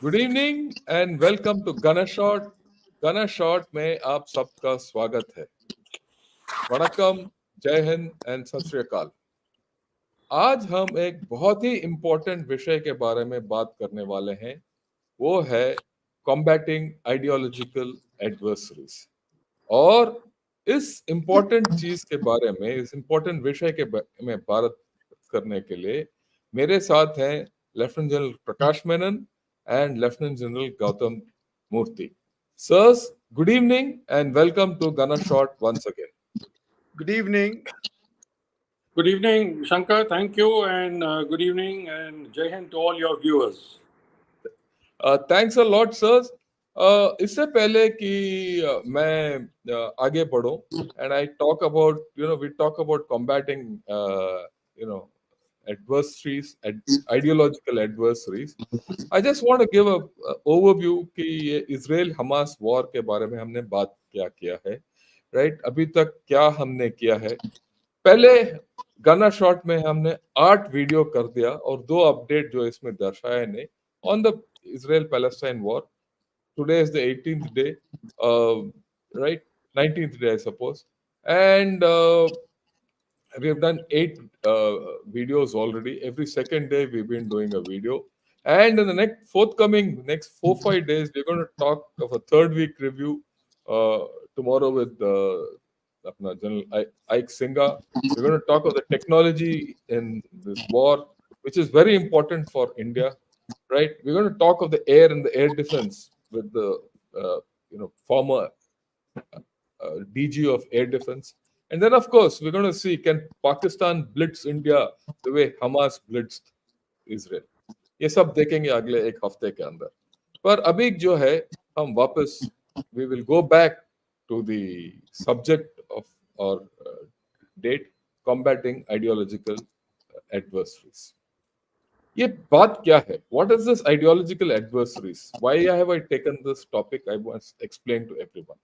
Good evening and welcome to Gana shot. Gana shot में आप सबका स्वागत है। वणक्कम, जय हिंद एंड सत श्री अकाल। आज हम एक बहुत ही इम्पोर्टेंट विषय के बारे में बात करने वाले हैं। वो है कॉम्बैटिंग आइडियोलॉजिकल एडवर्सरीज। और इस इम्पोर्टेंट चीज के बारे में, इस इम्पोर्टेंट विषय के बारे में बात करने के लिए मेरे साथ हैं lieutenant general Prakash Menon and Lieutenant General Gautam Murthy. Sirs, good evening and welcome to Gunner Shot once again. Good evening. Good evening, Shankar. Thank you, and good evening, and Jai Hind to all your viewers. Thanks a lot, sirs. इससे पहले कि मैं आगे बढ़ूं and I talk about, we talk about combating, adversaries, ideological adversaries. I just want to give a overview कि ये Israel Hamas war के बारे में हमने बात क्या किया है, राइट? अभी तक क्या हमने किया है? पहले गाना शॉट में हमने 8 वीडियो कर दिया और 2 अपडेट जो इसमें दर्शाए ने on the Israel Palestine war. Today is the 18th day, right? 19th day, I suppose. And we have done 8 videos already. Every second day we've been doing a video. And in the next 4-5 days, we're going to talk of a third week review tomorrow with General Ike Singha. We're going to talk of the technology in this war, which is very important for India, right? We're going to talk of the air and the air defense with the former DG of air defense. And then, of course, we're going to see, can Pakistan blitz India the way Hamas blitzed Israel? ये सब देखेंगे अगले एक हफ्ते के अंदर. पर अभी जो है हम वापस we will go back to the subject of our date, combating ideological adversaries. ये बात क्या है? What is this ideological adversaries? Why have I taken this topic? I must explain to everyone.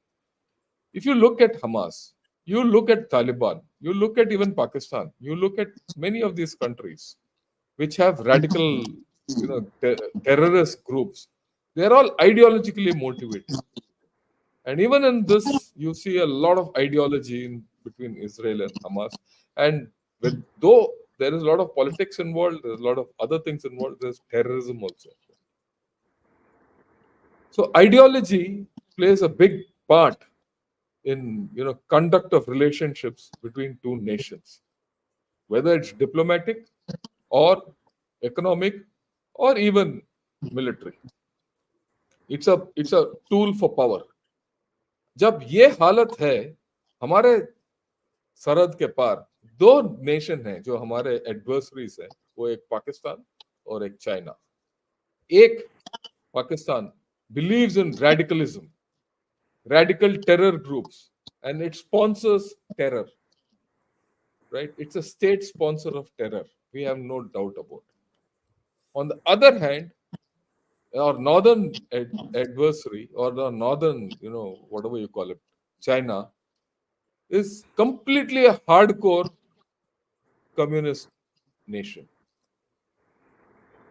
If you look at Hamas, you look at Taliban, you look at even Pakistan, you look at many of these countries which have radical, terrorist groups. They're all ideologically motivated. And even in this, you see a lot of ideology in between Israel and Hamas. And though there is a lot of politics involved, there's a lot of other things involved, there's terrorism also. So ideology plays a big part in conduct of relationships between two nations, whether it's diplomatic or economic or even military. It's a tool for power. जब ये हालत है, हमारे सरहद के पार 2 nation हैं जो हमारे एडवर्सरीज हैं, वो एक पाकिस्तान और एक चाइना. एक Pakistan believes in radicalism, radical terror groups, and it sponsors terror, right? It's a state sponsor of terror. We have no doubt about it. On the other hand, our northern adversary, or the northern, whatever you call it, China, is completely a hardcore communist nation.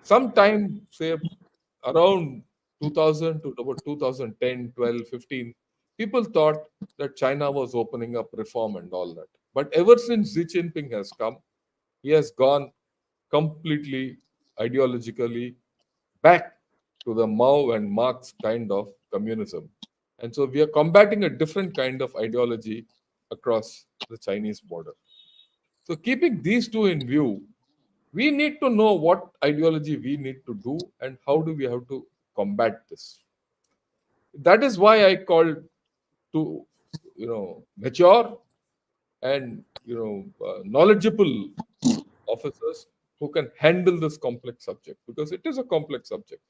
Sometime, say around 2000 to about 2010, 12, 15, people thought that China was opening up reform and all that. But ever since Xi Jinping has come, he has gone completely ideologically back to the Mao and Marx kind of communism. And so we are combating a different kind of ideology across the Chinese border. So keeping these two in view, we need to know what ideology we need to do and how do we have to combat this. That is why I called to mature and knowledgeable officers who can handle this complex subject, because it is a complex subject.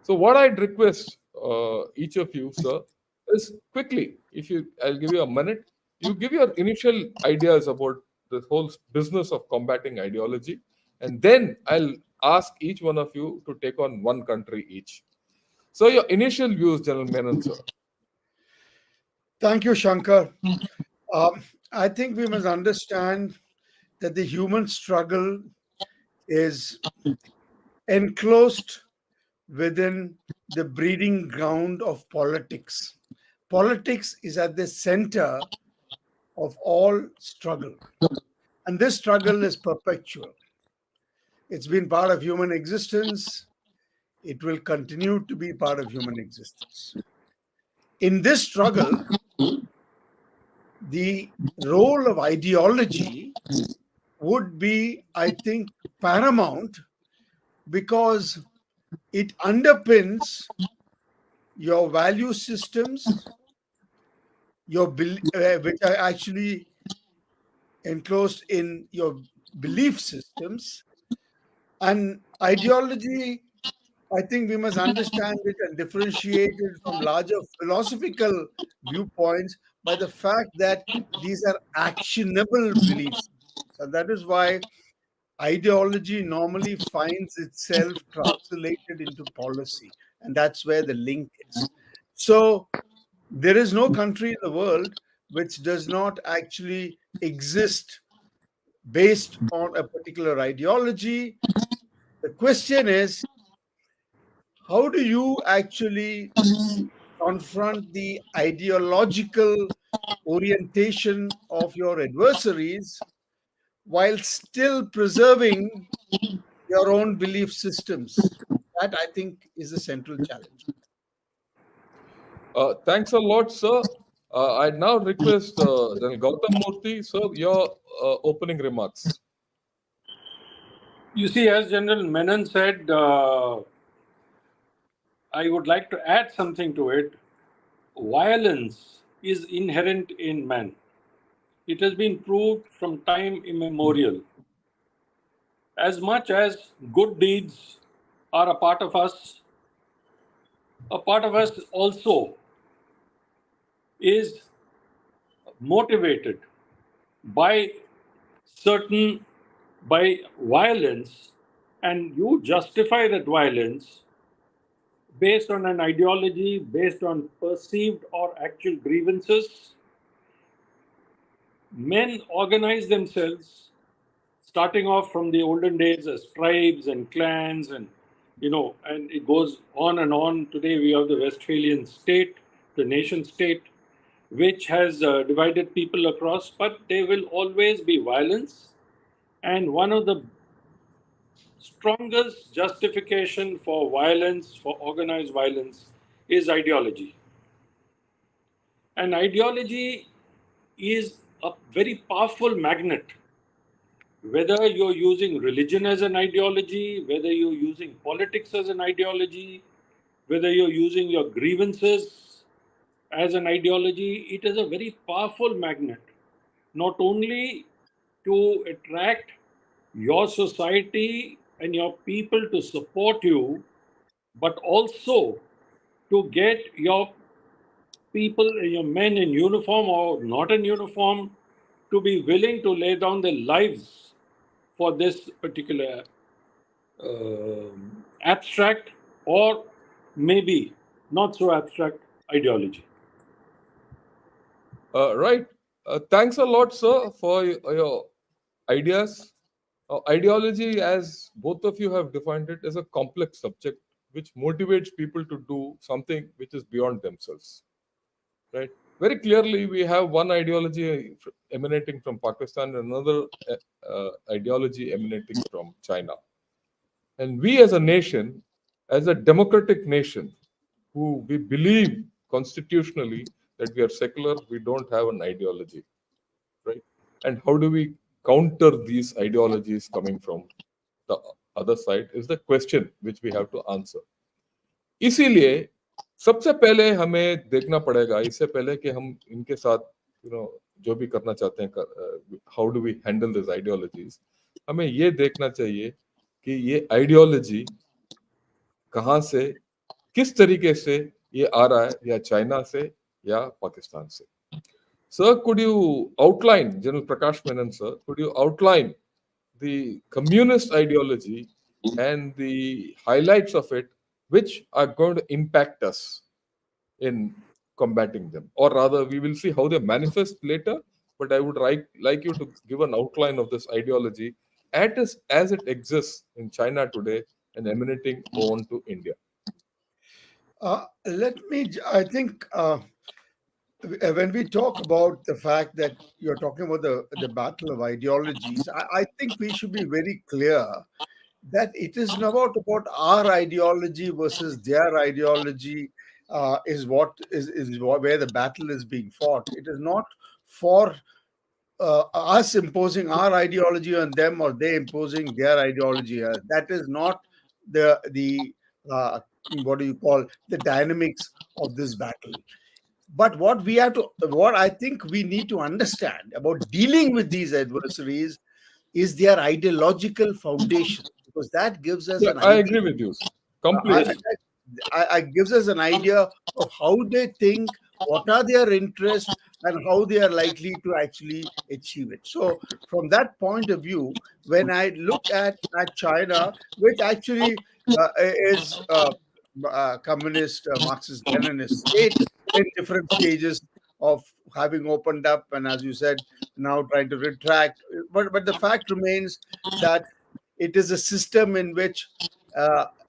So what I'd request each of you, sir, is quickly, I'll give you a minute, you give your initial ideas about this whole business of combating ideology, and then I'll ask each one of you to take on one country each. So your initial views, General Menon, sir. Thank you, Shankar. I think we must understand that the human struggle is enclosed within the breeding ground of politics. Politics is at the center of all struggle, and this struggle is perpetual. It's been part of human existence. It will continue to be part of human existence. In this struggle, the role of ideology would be, I think, paramount because it underpins your value systems, which are actually enclosed in your belief systems. And ideology, I think we must understand it and differentiate it from larger philosophical viewpoints by the fact that these are actionable beliefs. And that is why ideology normally finds itself translated into policy. And that's where the link is. So there is no country in the world which does not actually exist based on a particular ideology. The question is, how do you actually confront the ideological orientation of your adversaries while still preserving your own belief systems? That, I think, is the central challenge. Thanks a lot, sir. I now request General Gautam Murthy, sir, your opening remarks. You see, as General Menon said, I would like to add something to it. Violence is inherent in man. It has been proved from time immemorial. As much as good deeds are a part of us also is motivated by certain by violence, and you justify that violence based on an ideology, based on perceived or actual grievances. Men organize themselves, starting off from the olden days as tribes and clans, and it goes on and on. Today we have the Westphalian state, the nation state, which has divided people across, but there will always be violence. And one of the strongest justification for violence, for organized violence, is ideology. And ideology is a very powerful magnet. Whether you're using religion as an ideology, whether you're using politics as an ideology, whether you're using your grievances as an ideology, it is a very powerful magnet, not only to attract your society and your people to support you, but also to get your people, your men in uniform or not in uniform, to be willing to lay down their lives for this particular abstract or maybe not so abstract ideology. Right. Thanks a lot, sir, for your ideas. Ideology, as both of you have defined it, is a complex subject which motivates people to do something which is beyond themselves. Right. Very clearly, we have one ideology emanating from Pakistan and another ideology emanating from China. And we as a nation, as a democratic nation, who we believe constitutionally that we are secular, we don't have an ideology, right? And how do we counter these ideologies coming from the other side is the question which we have to answer. इसीलिए सबसे पहले हमें देखना पड़ेगा इससे पहले कि हम इनके साथ जो भी करना चाहते हैं how do we handle this ideologies हमें ये देखना चाहिए कि ये आइडियोलॉजी कहाँ से किस तरीके से ये आ रहा है या चाइना से या पाकिस्तान से sir could you outline general Prakash Menon sir could you outline the communist ideology and the highlights of it which are going to impact us in combating them or rather we will see how they manifest later but I would like you to give an outline of this ideology as it exists in China today and emanating on to India. I think when we talk about the fact that you're talking about the battle of ideologies, I think we should be very clear that it is not about our ideology versus their ideology. Where the battle is being fought. It is not for us imposing our ideology on them or they imposing their ideology. That is not the what do you call the dynamics of this battle. But what I think we need to understand about dealing with these adversaries is their ideological foundation, because that gives us Yeah, an I idea. agree with you I, Yes. completely. I gives us an idea of how they think, what are their interests, and how they are likely to actually achieve it. So, from that point of view, when I look at China, which actually is communist, Marxist, Leninist state in different stages of having opened up, and as you said, now trying to retract. But the fact remains that it is a system in which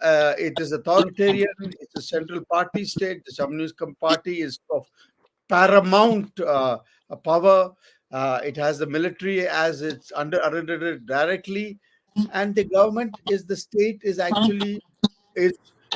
it is authoritarian. It's a central party state. The Communist Party is of paramount power. It has the military as its under it directly, and the government is the state is actually is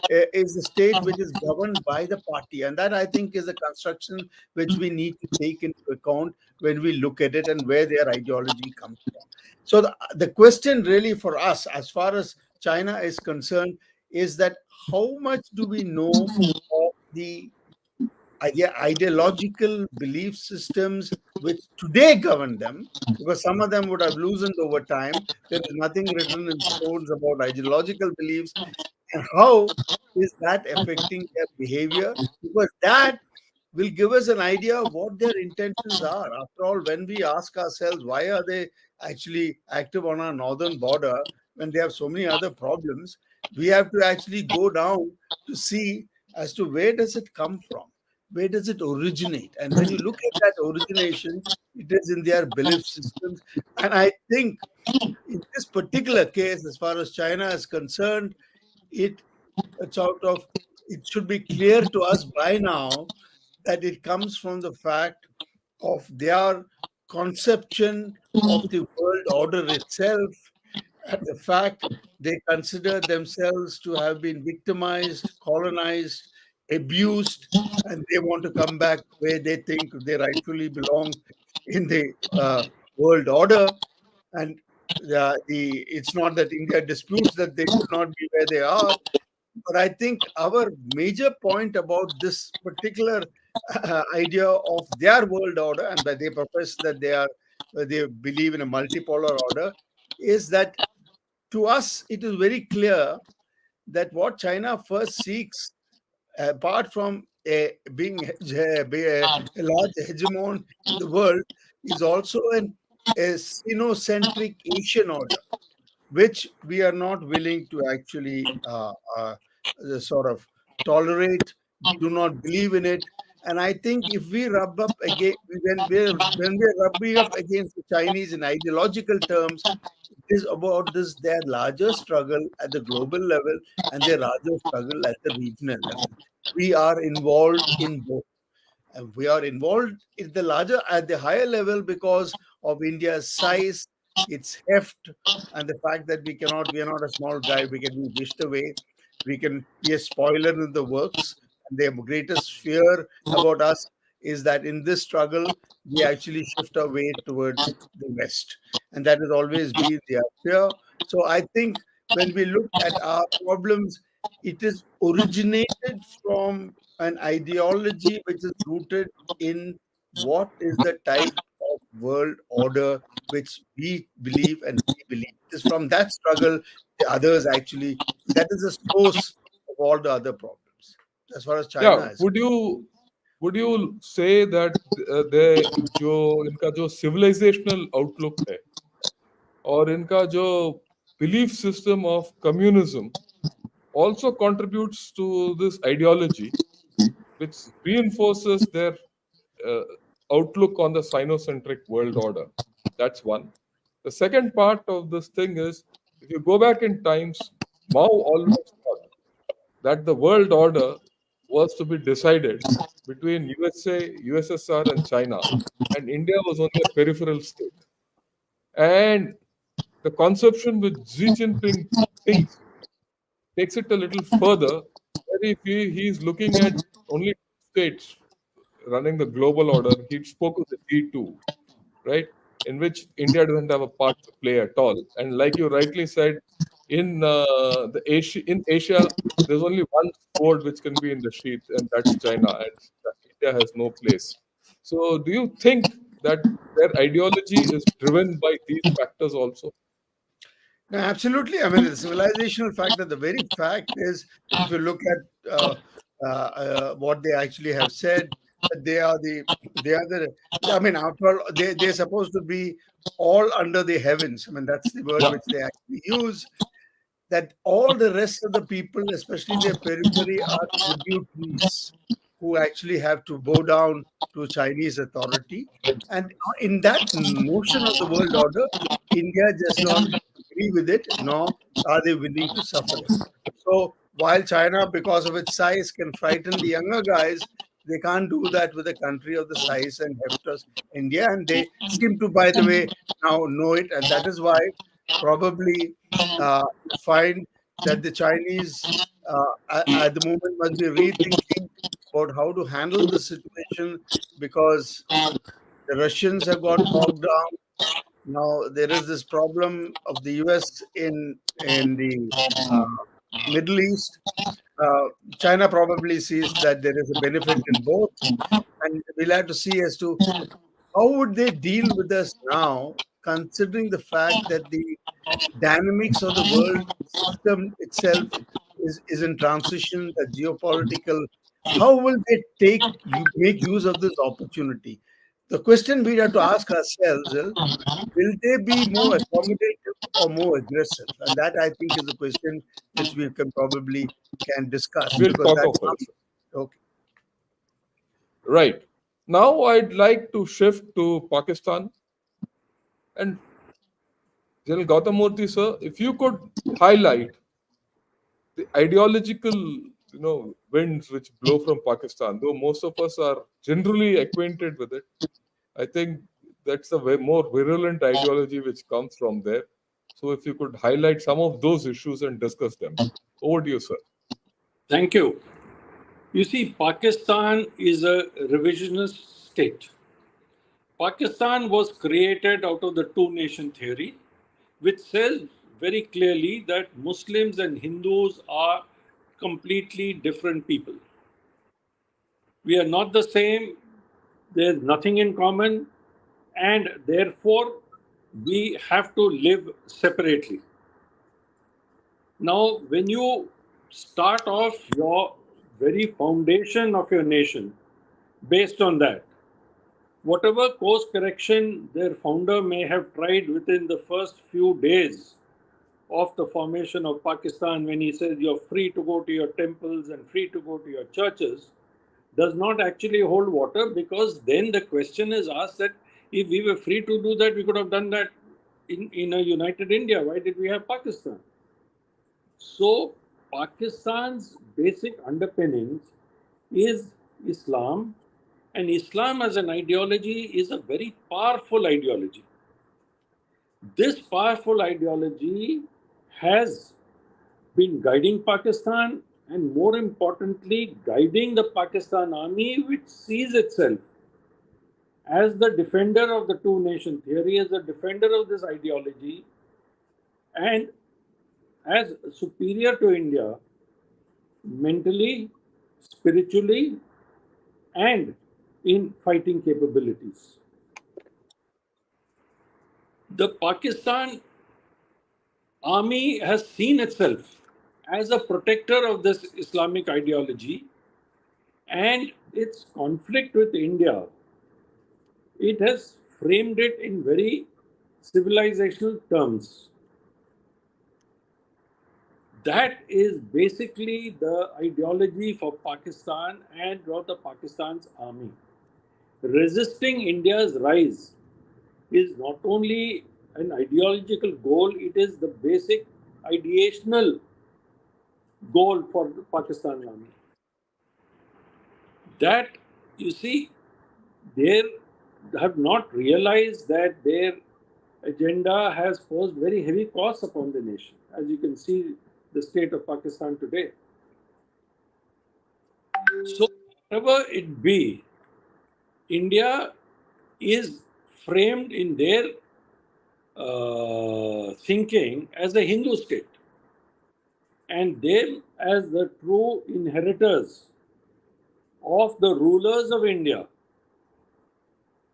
is the state which is governed by the party, and that I think is a construction which we need to take into account when we look at it and where their ideology comes from. So the question really for us, as far as China is concerned, is that how much do we know of the ideological belief systems which today govern them, because some of them would have loosened over time. There is nothing written in stones about ideological beliefs, and how is that affecting their behavior, because that will give us an idea of what their intentions are. After all, when we ask ourselves why are they actually active on our northern border when they have so many other problems, we have to actually go down to see as to where does it come from, where does it originate. And when you look at that origination, it is in their belief systems. And I think in this particular case, as far as China is concerned, it sort of it should be clear to us by now that it comes from the fact of their conception of the world order itself, and the fact they consider themselves to have been victimized, colonized, abused, and they want to come back where they think they rightfully belong in the world order. And it's not that India disputes that they should not be where they are, but I think our major point about this particular idea of their world order, and that they profess that they believe in a multipolar order, is that to us it is very clear that what China first seeks, apart from a large hegemon in the world, is also a Sino-centric Asian order, which we are not willing to actually sort of tolerate, do not believe in it. And I think if we rub up again, when we're rubbing up against the Chinese in ideological terms, it is about this their larger struggle at the global level and their larger struggle at the regional level. We are involved in both. And we are involved at the higher level because of India's size, its heft, and the fact that we are not a small guy, we can be wished away, we can be a spoiler in the works. And their greatest fear about us is that in this struggle, we actually shift our way towards the West. And that has always been their fear. So I think when we look at our problems, it is originated from an ideology which is rooted in what is the type of world order which we believe and they believe. It is from that struggle the others actually, that is the source of all the other problems as far as Yeah, China is. would you say that दे जो इनका जो civilizational outlook है और इनका जो belief system of communism also contributes to this ideology, which reinforces their uh, outlook on the Sinocentric world order. That's one. The second part of this thing is, if you go back in times, Mao always thought that the world order was to be decided between USA, USSR, and China, and India was only a peripheral state. And the conception which Xi Jinping thinks takes it a little further, where if he's looking at only states running the global order, he spoke of the D2, right? In which India doesn't have a part to play at all. And like you rightly said, in Asia, there's only one sword which can be in the sheath, and that's China, and India has no place. So, do you think that their ideology is driven by these factors also? No, absolutely. I mean, the civilizational factor, the very fact is, if you look at what they actually have said, that they are the, I mean, after all, they're supposed to be all under the heavens. I mean, that's the word Yeah. which they actually use. That all the rest of the people, especially their periphery, are tributaries who actually have to bow down to Chinese authority. And in that notion of the world order, India does not agree with it, nor are they willing to suffer it. So while China, because of its size, can frighten the younger guys, they can't do that with a country of the size and heft of India. And they seem to, by the way, now know it. And that is why probably you find that the Chinese at the moment must be rethinking about how to handle the situation, because the Russians have got bogged down. Now there is this problem of the US in the Middle East. China probably sees that there is a benefit in both, and we'll have to see as to how would they deal with us now, considering the fact that the dynamics of the world system itself is in transition, the geopolitical. How will they make use of this opportunity? The question we have to ask ourselves is, will they be more accommodative or more aggressive? And that, I think, is a question which we can discuss, We'll because talk that of it. comes. Okay. Right. Now, I'd like to shift to Pakistan. And General Gautamurthy, sir, if you could highlight the ideological, winds which blow from Pakistan, though most of us are generally acquainted with it, I think that's a way more virulent ideology which comes from there. So, if you could highlight some of those issues and discuss them. Over to you, sir. Thank you. You see, Pakistan is a revisionist state. Pakistan was created out of the two nation theory, which says very clearly that Muslims and Hindus are completely different people. We are not the same, there's nothing in common, and therefore we have to live separately. Now, when you start off your very foundation of your nation based on that, whatever course correction their founder may have tried within the first few days of the formation of Pakistan, when he says you're free to go to your temples and free to go to your churches, does not actually hold water, because then the question is asked that if we were free to do that, we could have done that in a united India. Why did we have Pakistan? So, Pakistan's basic underpinnings is Islam, and Islam as an ideology is a very powerful ideology. This powerful ideology has been guiding Pakistan, and more importantly, guiding the Pakistan army, which sees itself as the defender of the two nation theory, as the defender of this ideology, and as superior to India mentally, spiritually, and in fighting capabilities. The Pakistan army has seen itself as a protector of this Islamic ideology, and its conflict with India, it has framed it in very civilizational terms. That is basically the ideology for Pakistan and for the Pakistan's army. Resisting India's rise is not only an ideological goal, it is the basic ideational goal for the Pakistan army. that, you see, they have not realized that their agenda has posed very heavy costs upon the nation, as you can see the state of Pakistan today. So, whatever it be, India is framed in their thinking as a Hindu state, and them as the true inheritors of the rulers of India.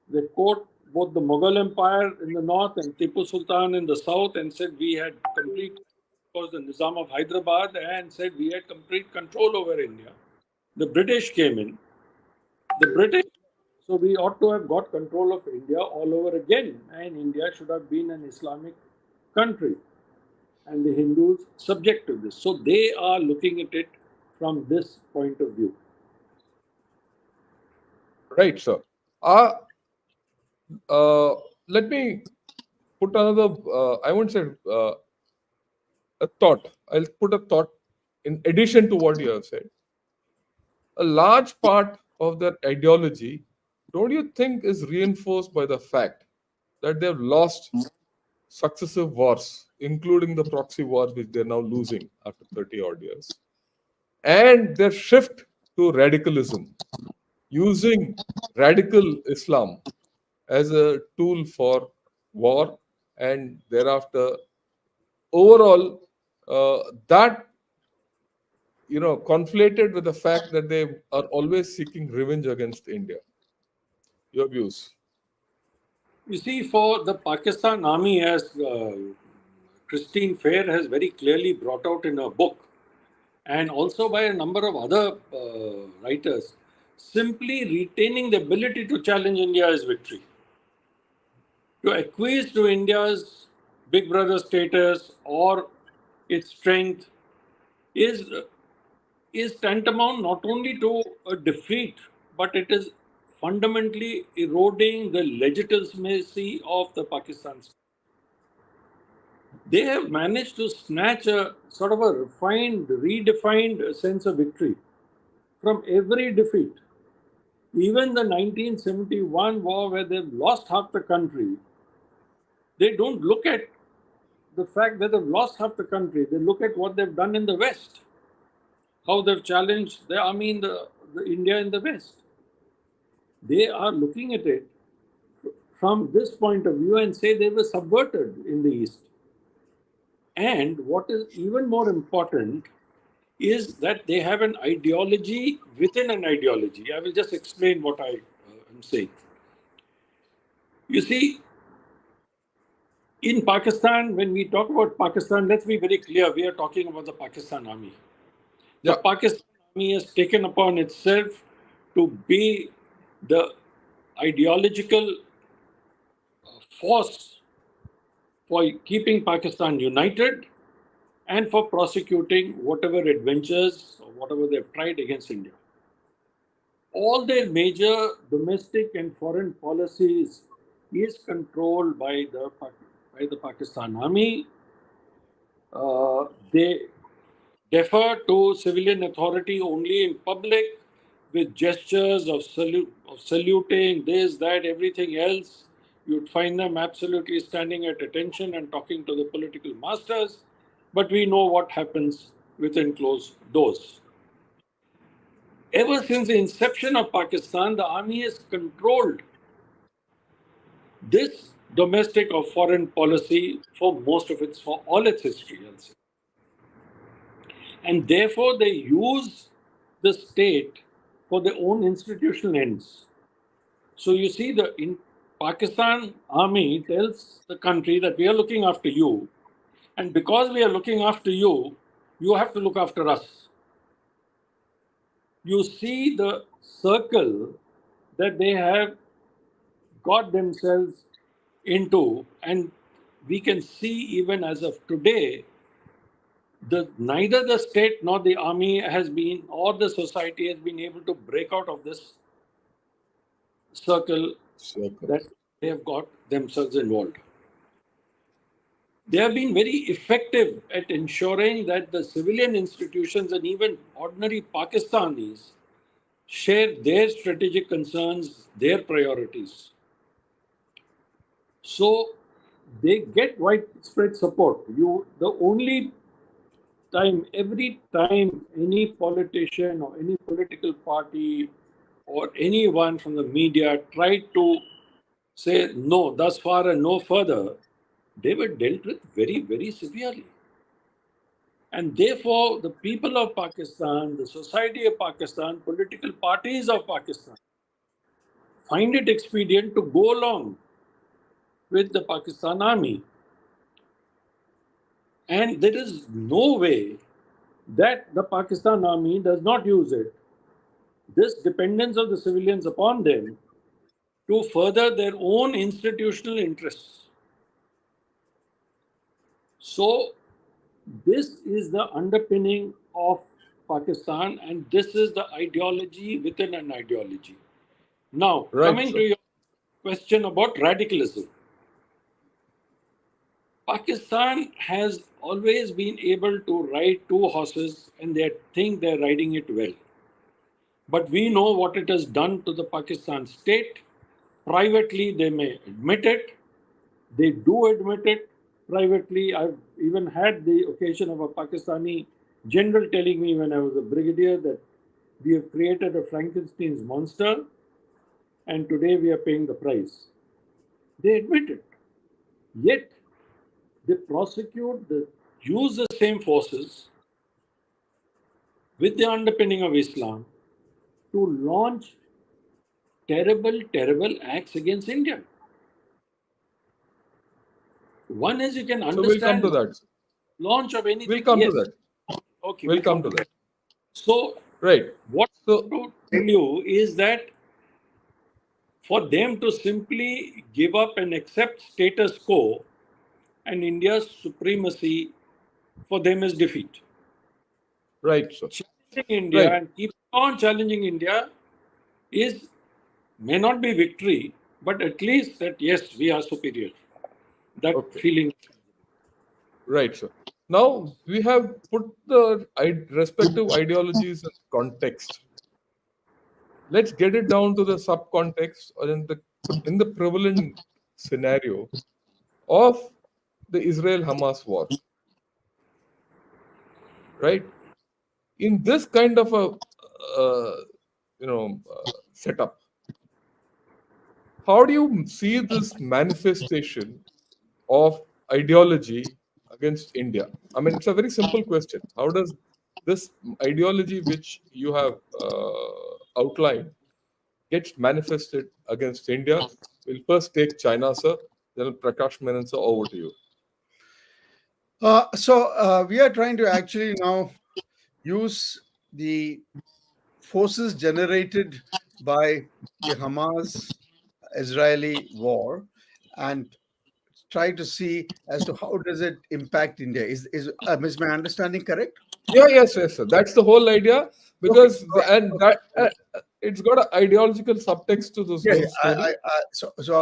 They quote both the Mughal Empire in the north and Tipu Sultan in the south and said we had complete, was the Nizam of Hyderabad, and said we had complete control over India. The British came in. The British, so we ought to have got control of India all over again, and India should have been an Islamic country, and the Hindus subject to this. So they are looking at it from this point of view. Right, sir. Uh, Let me put another, I won't say a thought. I'll put a thought in addition to what you have said. A large part of their ideology, don't you think, is reinforced by the fact that they've lost successive wars, including the proxy war, which they're now losing after 30 odd years, and their shift to radicalism, using radical Islam as a tool for war, and thereafter, overall, that conflated with the fact that they are always seeking revenge against India. Your views? You see, for the Pakistan Army, as Christine Fair has very clearly brought out in her book, and also by a number of other writers, simply retaining the ability to challenge India is victory. To acquiesce to India's big brother status or its strength is is tantamount not only to a defeat, but it is fundamentally eroding the legitimacy of the Pakistan state. They have managed to snatch a sort of a refined, redefined sense of victory from every defeat. Even the 1971 war, where they've lost half the country, they don't look at the fact that they've lost half the country. They look at what they've done in the West, how they've challenged the army in the India in the West. They are looking at it from this point of view and say they were subverted in the East. And what is even more important is that they have an ideology within an ideology. I will just explain what I am saying. You see, in Pakistan, when we talk about Pakistan, let's be very clear, we are talking about the Pakistan Army. The Yeah. Pakistan Army has taken upon itself to be the ideological force for keeping Pakistan united and for prosecuting whatever adventures or whatever they've tried against India. All their major domestic and foreign policies is controlled by the Pakistan Army. They defer to civilian authority only in public with gestures of saluting, this, that, everything else. You'd find them absolutely standing at attention and talking to the political masters. But we know what happens within closed doors. Ever since the inception of Pakistan, the army has controlled this domestic or foreign policy for all its history, I'll say. And therefore, they use the state for their own institutional ends. So you see, in Pakistan army tells the country that we are looking after you, and because we are looking after you, you have to look after us. You see the circle that they have got themselves into, and we can see even as of today, neither the state nor the army has been, or the society has been able to break out of this circle Circle. that they have got themselves involved. They have been very effective at ensuring that the civilian institutions and even ordinary Pakistanis share their strategic concerns, their priorities. So they get widespread support. The only time, every time any politician or any political party or anyone from the media tried to say no, thus far and no further, they were dealt with very, very severely. And therefore, the people of Pakistan, the society of Pakistan, political parties of Pakistan find it expedient to go along with the Pakistan army. And there is no way that the Pakistan army does not use it, this dependence of the civilians upon them, to further their own institutional interests. So, this is the underpinning of Pakistan, and this is the ideology within an ideology. Now, Right, coming sir. to your question about radicalism, Pakistan has always been able to ride two horses and they think they're riding it well. But we know what it has done to the Pakistan state. Privately, they may admit it. They do admit it privately. I've even had the occasion of a Pakistani general telling me when I was a brigadier that we have created a Frankenstein's monster and today we are paying the price. They admit it. Yet they prosecute, they use the same forces with the underpinning of Islam to launch terrible, terrible acts against India. One is you can So we'll come to understand that. launch of We'll anything. come to Yes. that. Okay, We'll we'll come come to to that. that. So Right. what I So want to tell you is that for them to simply give up and accept status quo and India's supremacy for them is defeat. right, sir. Challenging India Right. and keep on challenging India is may not be victory, but at least that yes, we are superior. That Okay. feeling. Right, sir. Now we have put the respective ideologies in context. Let's get it down to the subcontext or in the prevalent scenario of the Israel-Hamas war. Right. In this kind of a setup, how do you see this manifestation of ideology against India? I mean, it's a very simple question. How does this ideology, which you have outlined, gets manifested against India? We'll first take China, sir. Then Prakash Menon, sir, over to you. We are trying to actually now use the forces generated by the Hamas Israeli war and try to see as to how does it impact India. Is my understanding correct? Yeah, yes, sir. That's the whole idea Okay. because All right. and Okay. that it's got an ideological subtext to this Yeah, whole yeah. story.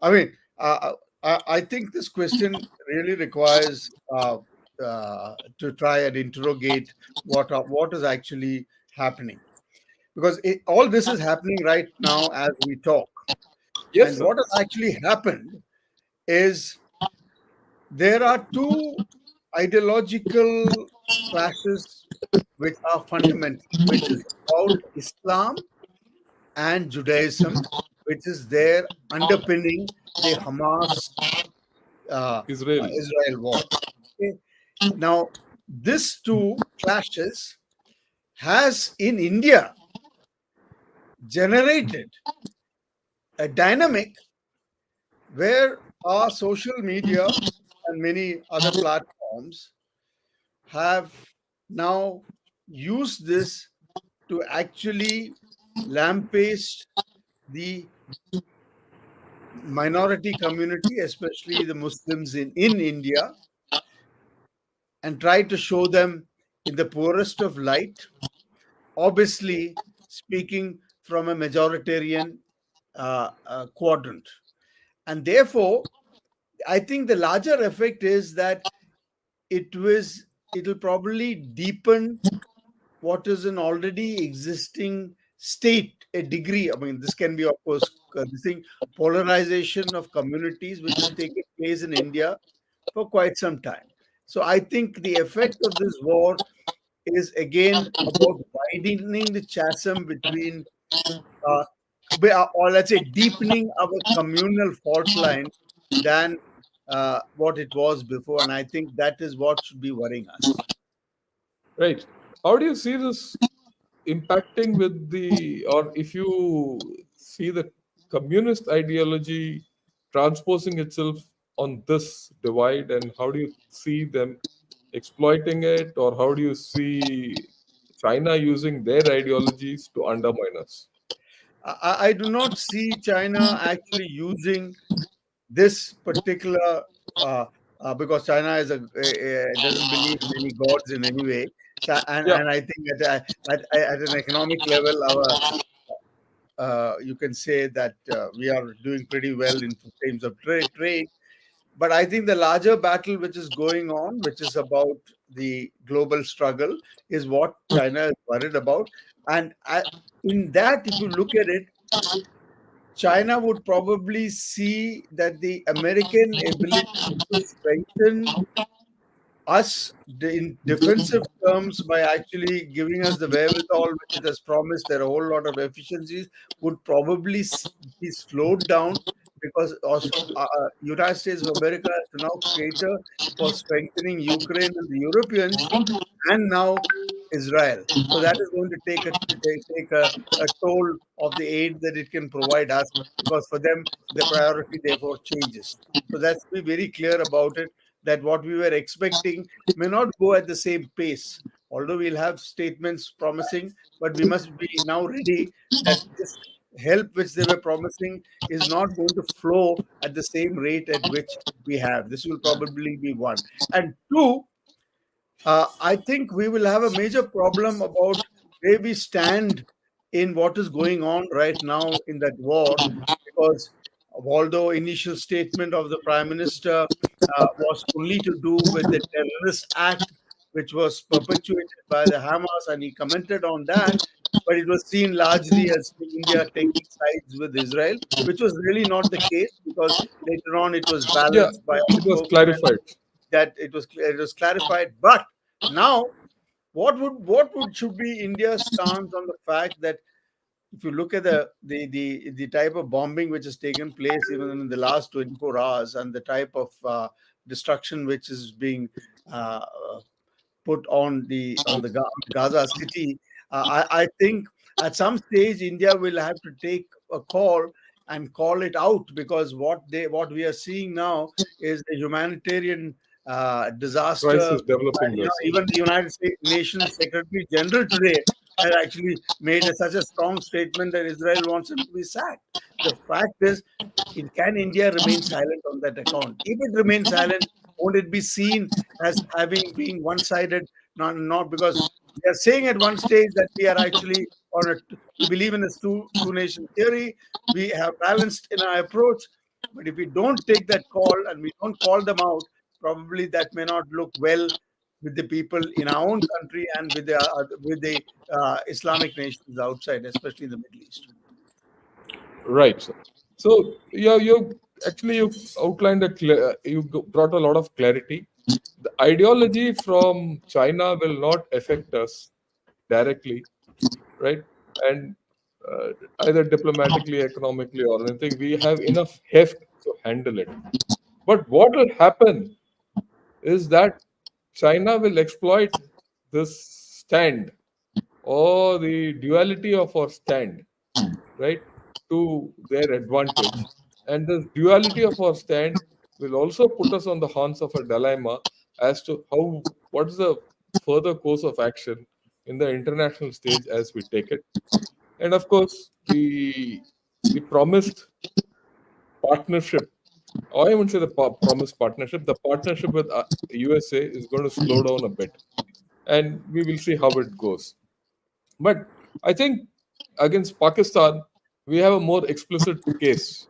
I mean, I think this question really requires to try and interrogate what is actually happening, because all this is happening right now as we talk. Yes, And sir. what has actually happened is there are two ideological clashes which are fundamental, which is about Islam and Judaism, which is there underpinning the Hamas Israel. Israel war. Okay. Now, these two clashes has in India generated a dynamic where our social media and many other platforms have now used this to actually lambaste the minority community, especially the Muslims in India, and try to show them in the poorest of light, obviously speaking from a majoritarian quadrant. And therefore, I think the larger effect is that it'll probably deepen what is an already existing state a degree. I mean, this can be, of course, this thing, polarization of communities, which has taken place in India for quite some time. So I think the effect of this war is again about widening the chasm between, uh, or let's say, deepening our communal fault line than what it was before. And I think that is what should be worrying us. Right. How do you see this impacting with the, or if you see the communist ideology transposing itself on this divide, and how do you see them exploiting it, or how do you see China using their ideologies to undermine us? I do not see China actually using this particular, uh, because China is doesn't believe in any gods in any way. So, Yeah, and I think at an economic level, our, you can say that we are doing pretty well in terms of trade. But I think the larger battle which is going on, which is about the global struggle, is what China is worried about. And in that, if you look at it, China would probably see that the American ability to strengthen us in defensive terms by actually giving us the wherewithal which it has promised, there are a whole lot of efficiencies, would probably be slowed down, because United States of America has to now cater for strengthening Ukraine and the Europeans, and now Israel. So that is going to take a toll of the aid that it can provide us, because for them the priority therefore changes. So let's be very clear about it, that what we were expecting may not go at the same pace. Although we'll have statements promising, but we must be now ready that this help which they were promising is not going to flow at the same rate at which we have. This will probably be one. And two, I think we will have a major problem about where we stand in what is going on right now in that war, because although initial statement of the Prime Minister was only to do with the terrorist act which was perpetuated by the Hamas, and he commented on that, but it was seen largely as India taking sides with Israel, which was really not the case, because later on it was yeah, balanced by it was outspoken, clarified. that it was clarified. But now, what would should be India's stance on the fact that if you look at the type of bombing which has taken place even in the last 24 hours, and the type of destruction which is being uh, put on the Gaza city, I think at some stage India will have to take a call and call it out, because what we are seeing now is a humanitarian disaster. Crisis developing And, there. even the United States Nations Secretary General today has actually made such a strong statement that Israel wants him to be sacked. The fact is, can India remain silent on that account? If it remains silent, won't it be seen as having being one-sided? Not because we are saying at one stage that we are actually we believe in this two nation theory. We have balanced in our approach, but if we don't take that call and we don't call them out, probably that may not look well with the people in our own country, and with the Islamic nations outside, especially in the Middle East. Right. So yeah, you outlined brought a lot of clarity. The ideology from China will not affect us directly, right? And uh, either diplomatically, economically, or anything, we have enough heft to handle it. But what will happen is that China will exploit this stand, or the duality of our stand, right, to their advantage. And the duality of our stand will also put us on the horns of a dilemma as to what is the further course of action in the international stage as we take it. And of course, the promised partnership, or I wouldn't say the promised partnership, the partnership with USA is going to slow down a bit, and we will see how it goes. But I think against Pakistan, we have a more explicit case,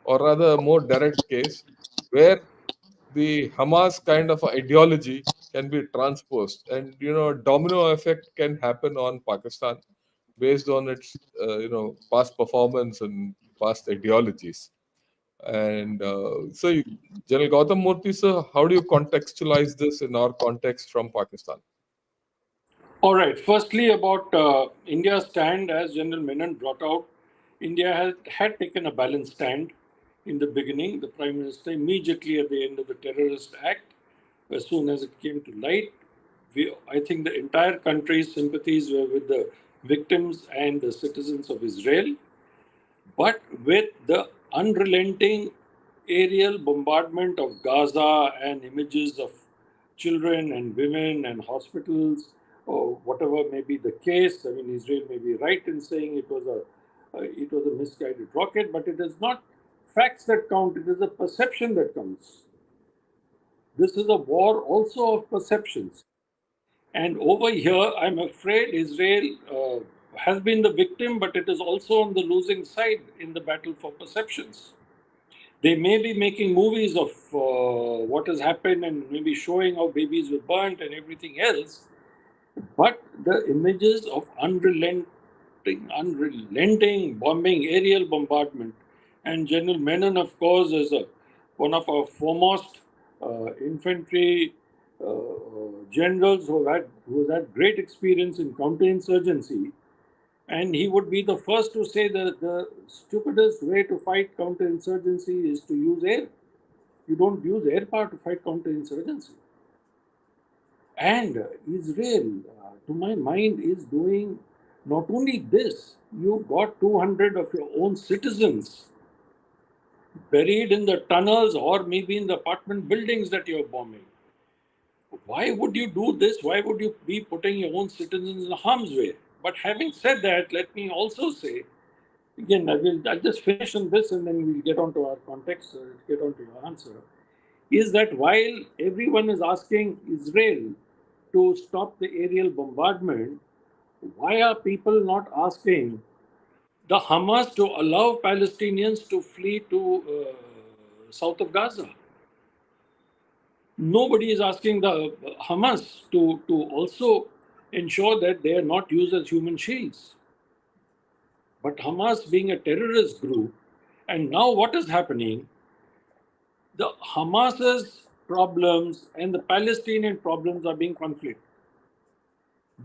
or rather a more direct case, where the Hamas kind of ideology can be transposed, and domino effect can happen on Pakistan. based on its past performance and past ideologies. And General Gautam Murthy, sir, how do you contextualize this in our context from Pakistan? All right. Firstly, about India's stand, as General Menon brought out, India had taken a balanced stand in the beginning. The Prime Minister, immediately at the end of the terrorist act, as soon as it came to light, I think the entire country's sympathies were with the victims and the citizens of Israel. But with the unrelenting aerial bombardment of Gaza and images of children and women and hospitals, or whatever may be the case, I mean, Israel may be right in saying it was a misguided rocket, but it is not facts that count, it is a perception that counts. This is a war also of perceptions. And over here, I'm afraid Israel has been the victim, but it is also on the losing side in the battle for perceptions. They may be making movies of what has happened and maybe showing how babies were burnt and everything else, but the images of unrelenting bombing, aerial bombardment, and General Menon, of course, is one of our foremost infantry generals who had great experience in counterinsurgency, and he would be the first to say that the stupidest way to fight counterinsurgency is to use air. You don't use air power to fight counterinsurgency. And Israel, to my mind, is doing not only this, you got 200 of your own citizens buried in the tunnels or maybe in the apartment buildings that you're bombing. Why would you do this? Why would you be putting your own citizens in harm's way? But having said that, let me also say, again, I'll just finish on this and then we'll get on to our context, get on to your answer, is that while everyone is asking Israel to stop the aerial bombardment, why are people not asking the Hamas to allow Palestinians to flee to south of Gaza? Nobody is asking the Hamas to also ensure that they are not used as human shields. But Hamas being a terrorist group, and now what is happening? The Hamas's problems and the Palestinian problems are being conflicted.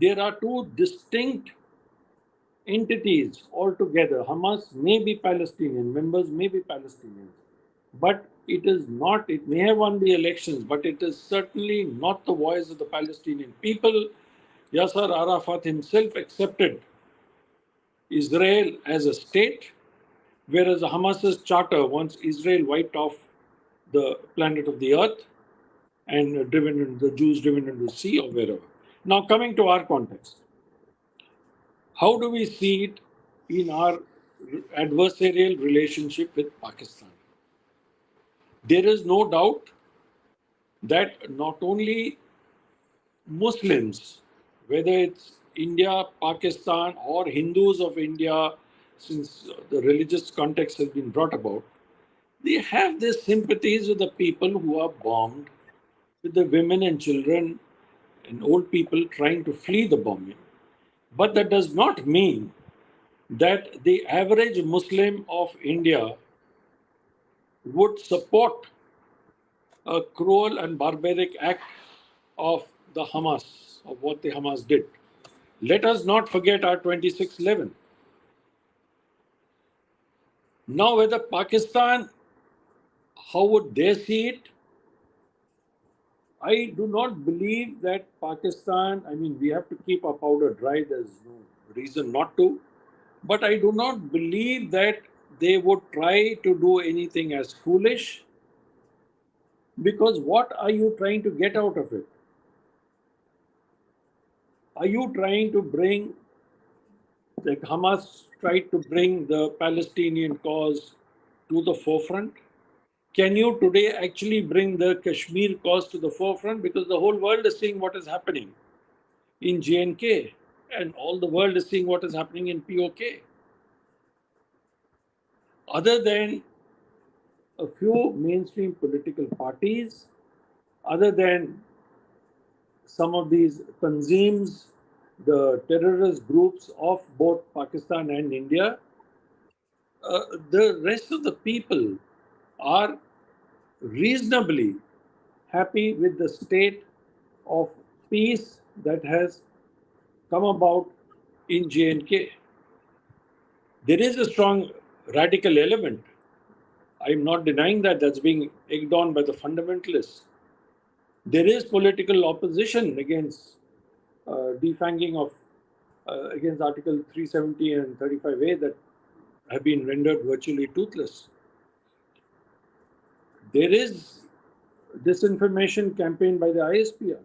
There are two distinct entities altogether. Hamas may be Palestinian, members may be Palestinians, but it is not, it may have won the elections, but it is certainly not the voice of the Palestinian people. Yasser Arafat himself accepted Israel as a state, whereas Hamas's charter wants Israel wiped off the planet of the earth and the Jews driven into the sea or wherever. Now, coming to our context, how do we see it in our adversarial relationship with Pakistan? There is no doubt that not only Muslims, whether it's India, Pakistan, or Hindus of India, since the religious context has been brought about, they have their sympathies with the people who are bombed, with the women and children and old people trying to flee the bombing. But that does not mean that the average Muslim of India would support a cruel and barbaric act of the Hamas, of what the Hamas did. Let us not forget our 2611. Now, whether Pakistan, how would they see it? I do not believe that Pakistan, I mean, we have to keep our powder dry, there's no reason not to. But I do not believe that they would try to do anything as foolish, because what are you trying to get out of it? Are you trying to bring, like Hamas tried to bring the Palestinian cause to the forefront? Can you today actually bring the Kashmir cause to the forefront? Because the whole world is seeing what is happening in JNK, and all the world is seeing what is happening in POK. Other than a few mainstream political parties, other than some of these tanzeems the terrorist groups of both Pakistan and India, the rest of the people are reasonably happy with the state of peace that has come about in J&K. There is a strong radical element. I'm not denying that that's being egged on by the fundamentalists. There is political opposition against defanging of against Article 370 and 35A that have been rendered virtually toothless. There is disinformation campaign by the ISPR,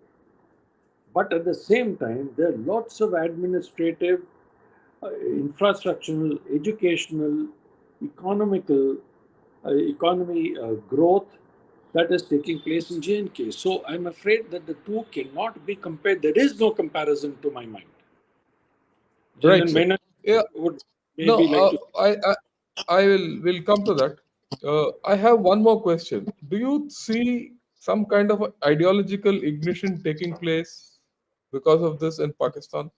but at the same time, there are lots of administrative, infrastructural, educational, economical, economy growth that is taking place in J&K. So I'm afraid that the two cannot be compared. There is no comparison to my mind. Right, General sir. Menon Yeah. would No, maybe like to. I will come to that. I have one more question. Do you see some kind of ideological ignition taking place because of this in Pakistan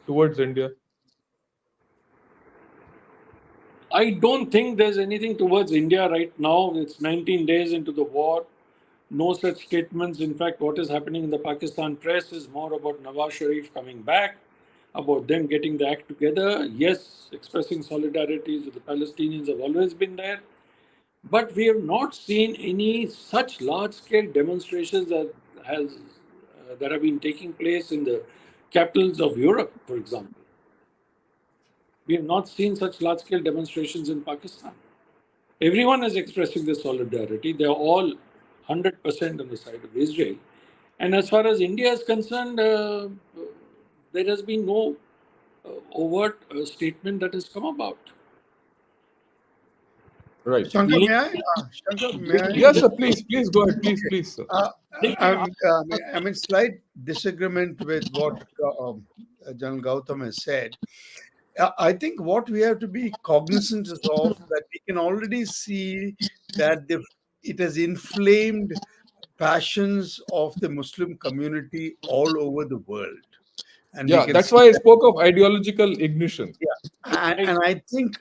towards India? I don't think there's anything towards India right now. It's 19 days into the war. No such statements. In fact, what is happening in the Pakistan press is more about Nawaz Sharif coming back, about them getting the act together. Yes, expressing solidarities with the Palestinians have always been there. But we have not seen any such large-scale demonstrations that have been taking place in the capitals of Europe, for example. We have not seen such large-scale demonstrations in Pakistan. Everyone is expressing their solidarity. They are all 100% on the side of Israel. And as far as India is concerned, there has been no overt statement that has come about. Right. Shankar, may I? Linking, Shankar, may I? linking Yes, the sir. Please go ahead. Okay. Please, sir. Uh, linking I'm in slight disagreement with what General Gautam has said. I think what we have to be cognizant is of that we can already see that it has inflamed passions of the Muslim community all over the world, and we Yeah, can that's see why I that. spoke of ideological ignition. Yeah, I, and I think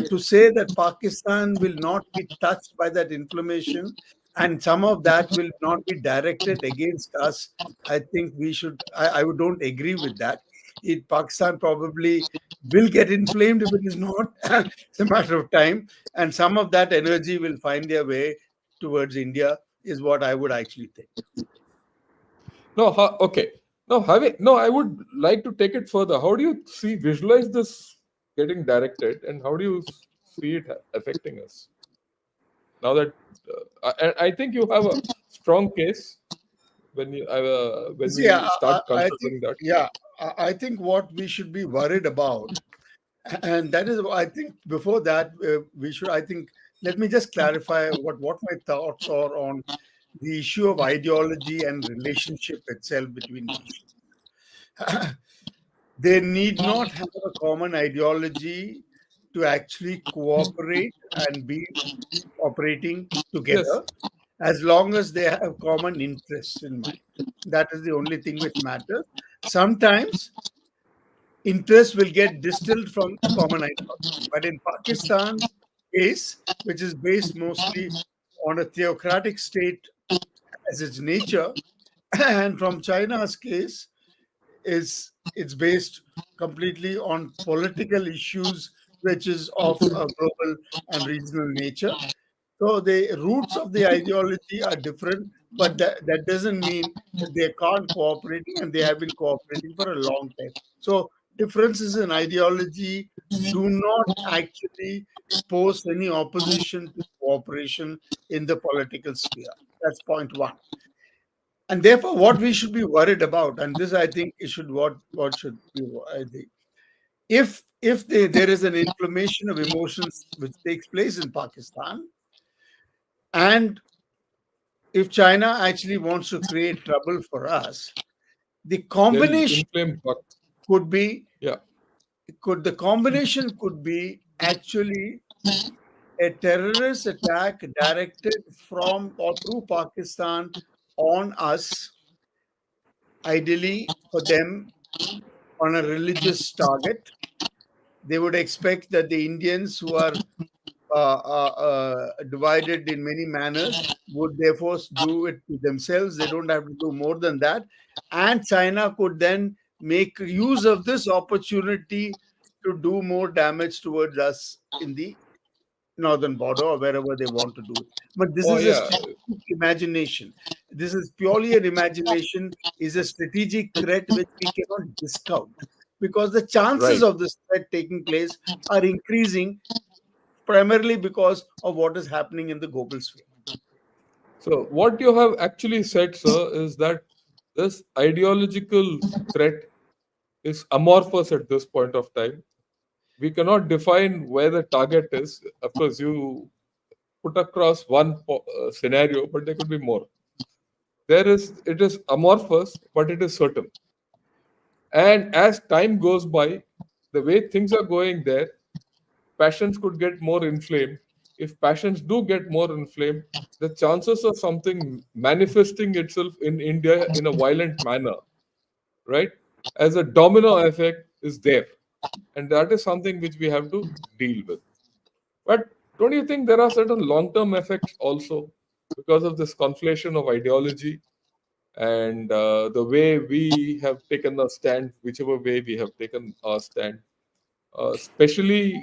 to say that Pakistan will not be touched by that inflammation and some of that will not be directed against us, I think we should. I don't agree with that. Pakistan probably will get inflamed if it is not. It's a matter of time, and some of that energy will find their way towards India, is what I would actually think. No, okay. No, I would like to take it further. How do you visualize this getting directed, and how do you see it affecting us? Now that I think you have a strong case when See, we start I think, considering that. yeah, I think what we should be worried about, and that is, I think, before that, we should, I think, let me just clarify what my thoughts are on the issue of ideology and relationship itself between nations. They need not have a common ideology to actually cooperate and be operating Yes. together as long as they have common interests in mind. That is the only thing which matters. Sometimes interest will get distilled from common ideology. But in Pakistan's case, which is based mostly on a theocratic state as its nature, and from China's case, is it's based completely on political issues, which is of a global and regional nature. So the roots of the ideology are different, but that doesn't mean that they can't cooperating, and they have been cooperating for a long time. So differences in ideology do not actually pose any opposition to cooperation in the political sphere. That's point one. And therefore, what we should be worried about, and this I think it should what should be, I think, if there is an inflammation of emotions which takes place in Pakistan, and if China actually wants to create trouble for us, the They'll combination inflame. could be Yeah. could be actually a terrorist attack directed from or through Pakistan on us, ideally for them. on a religious target. They would expect that the Indians, who are divided in many manners, would therefore do it to themselves. They don't have to do more than that. And China could then make use of this opportunity to do more damage towards us in the northern border or wherever they want to do it. But this Oh is a yeah, strategic imagination. This is purely an imagination, is a strategic threat which we cannot discount, because the chances right. of this threat taking place are increasing primarily because of what is happening in the global sphere. So what you have actually said, sir, is that this ideological threat is amorphous at this point of time. We cannot define where the target is. Of course, you put across one scenario, but there could be more. It is amorphous, but it is certain. And as time goes by, the way things are going there, passions could get more inflamed. If passions do get more inflamed, the chances of something manifesting itself in India in a violent manner, right, as a domino effect is there. And that is something which we have to deal with. But don't you think there are certain long term effects also because of this conflation of ideology and the way we have taken a stand, whichever way we have taken our stand, especially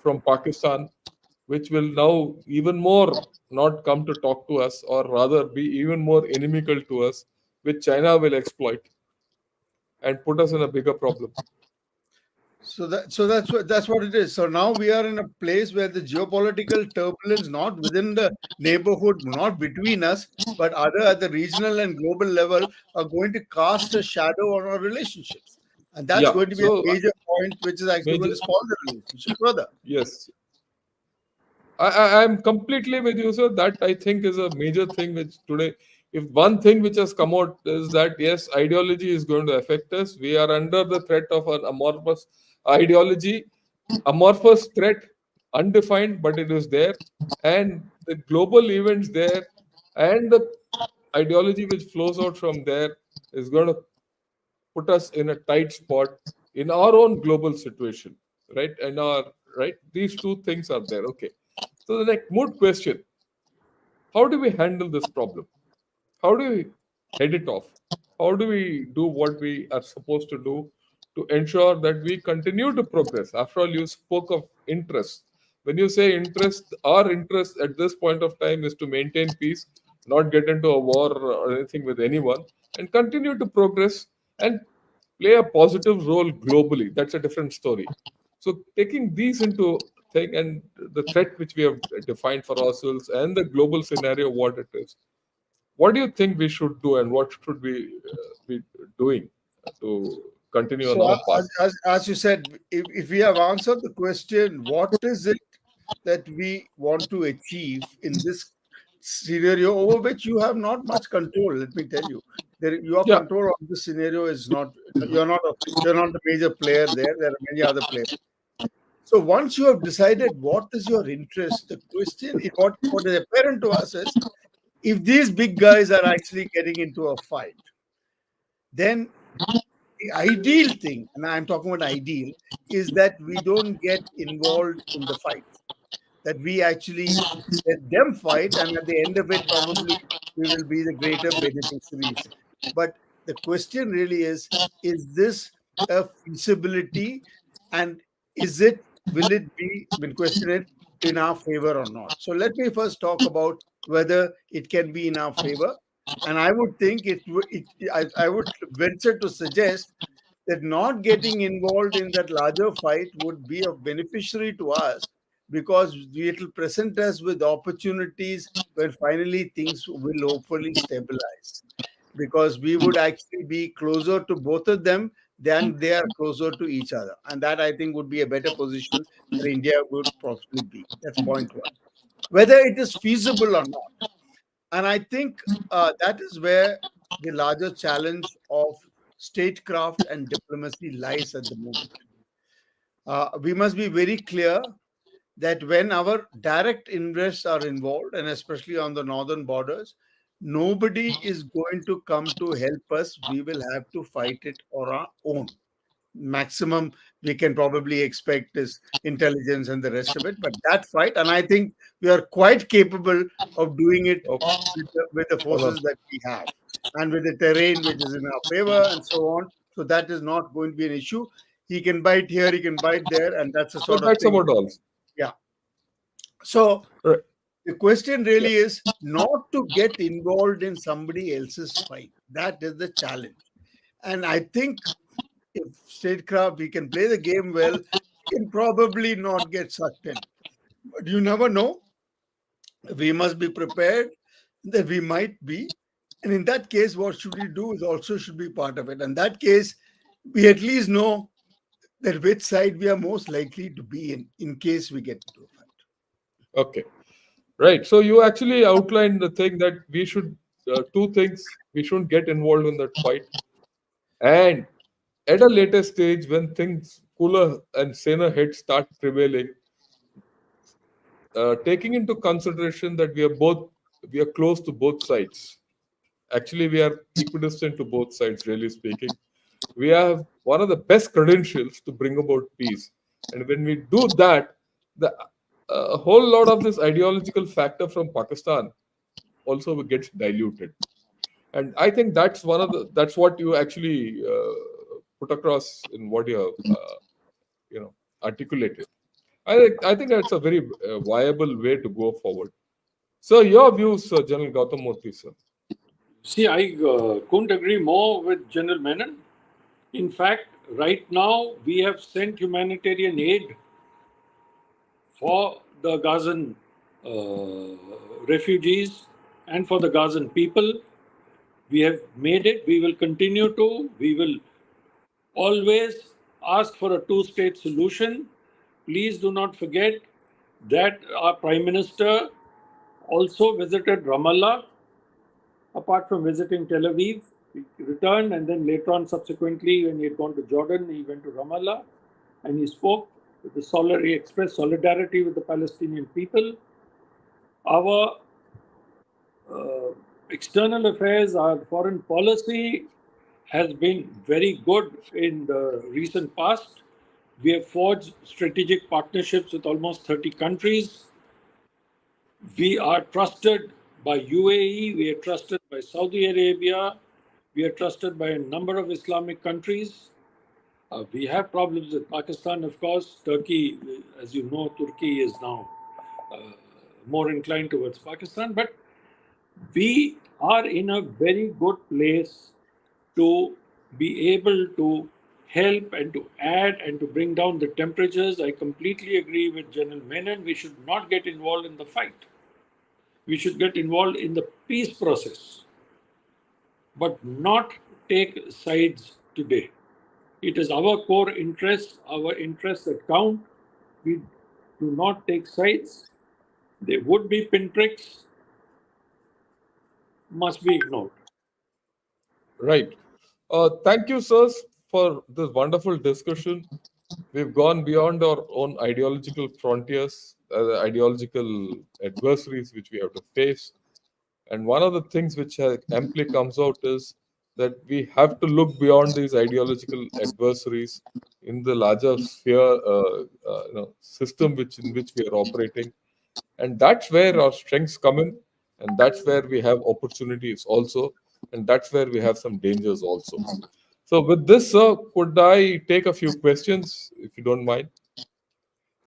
from Pakistan, which will now even more not come to talk to us, or rather be even more inimical to us, which China will exploit and put us in a bigger problem. So that's what it is. So now we are in a place where the geopolitical turbulence, not within the neighborhood, not between us, but other at the regional and global level, are going to cast a shadow on our relationships, and that's Yeah. going to be a So major point, which is actually going major, to spoil the relationship further. yes, I'm completely with you, sir. That I think is a major thing which today, if one thing which has come out is that yes, ideology is going to affect us. We are under the threat of an amorphous ideology, amorphous threat, undefined, but it is there. And the global events there and the ideology which flows out from there is going to put us in a tight spot in our own global situation, right? And our right, these two things are there. Okay. So the next mood question: how do we handle this problem? How do we head it off? How do we do what we are supposed to do to ensure that we continue to progress? After all, you spoke of interest. When you say interest, our interest at this point of time is to maintain peace, not get into a war or anything with anyone, and continue to progress and play a positive role globally. That's a different story. So taking these into thing and the threat which we have defined for ourselves and the global scenario, what it is, what do you think we should do and what should we be doing to continue on So, our path? as you said, if we have answered the question, what is it that we want to achieve in this scenario over which you have not much control? Let me tell you, your Yeah, control of the scenario is not. You're not the major player there. There are many other players. So once you have decided what is your interest, the question, what is apparent to us is, if these big guys are actually getting into a fight, then the ideal thing, and I'm talking about ideal, is that we don't get involved in the fight, that we actually let them fight, and at the end of it, probably we will be the greater beneficiaries. But the question really is this a feasibility, and will it be, when question it, in our favor or not? So let me first talk about whether it can be in our favor. And I would think I would venture to suggest that not getting involved in that larger fight would be a beneficiary to us, because it will present us with opportunities where finally things will hopefully stabilize, because we would actually be closer to both of them than they are closer to each other, and that I think would be a better position that India would possibly be. That's point one. Whether it is feasible or not, and I think that is where the larger challenge of statecraft and diplomacy lies at the moment. We must be very clear that when our direct interests are involved, and especially on the northern borders, nobody is going to come to help us. We will have to fight it on our own. Maximum we can probably expect is intelligence and the rest of it. But that fight, and I think we are quite capable of doing it Okay. with the Hold on. forces that we have and with the terrain which is in our favor and so on. So that is not going to be an issue. He can bite here, he can bite there, and that's the So sort of that's thing. about all. Yeah. So Right. the question Yeah. really is not to get involved in somebody else's fight. That is the challenge. And I think if statecraft we can play the game well, we can probably not get sucked in. But you never know. We must be prepared that we might be. And in that case, what should we do is also should be part of it. In that case, we at least know that which side we are most likely to be in case we get into a fight. Okay. Right. So you actually outlined the thing that we should, two things: we shouldn't get involved in that fight, and at a later stage, when things cooler and saner heads start prevailing, taking into consideration that we are close to both sides. Actually, we are equidistant to both sides, really speaking. We have one of the best credentials to bring about peace. And when we do that, the a whole lot of this ideological factor from Pakistan also gets diluted. And I think that's what you actually put across in what you have articulated. I think that's a very viable way to go forward. So your views, General Gautam Murthy, sir. See, I couldn't agree more with General Menon. In fact, right now we have sent humanitarian aid for the Gazan refugees and for the Gazan people. We have made it. We will continue to. We will always ask for a two-state solution. Please do not forget that our Prime Minister also visited Ramallah. Apart from visiting Tel Aviv, he returned, and then later on, subsequently, when he had gone to Jordan, he went to Ramallah and he spoke with he expressed solidarity with the Palestinian people. Our uh, external affairs, our foreign policy has been very good in the recent past. We have forged strategic partnerships with almost 30 countries. We are trusted by UAE, we are trusted by Saudi Arabia, we are trusted by a number of Islamic countries. We have problems with Pakistan, of course. Turkey, as you know, Turkey is now uh, more inclined towards Pakistan, but we are in a very good place to be able to help and to add and to bring down the temperatures. I completely agree with General Menon. We should not get involved in the fight. We should get involved in the peace process, but not take sides today. It is our core interests that count. We do not take sides. They would be pinpricks, must be ignored. Right. Thank you, sirs, for this wonderful discussion. We've gone beyond our own ideological frontiers, the ideological adversaries which we have to face. And one of the things which amply comes out is that we have to look beyond these ideological adversaries in the larger sphere, system in which we are operating, and that's where our strengths come in, and that's where we have opportunities also, and that's where we have some dangers also. So with this, sir, could I take a few questions, if you don't mind?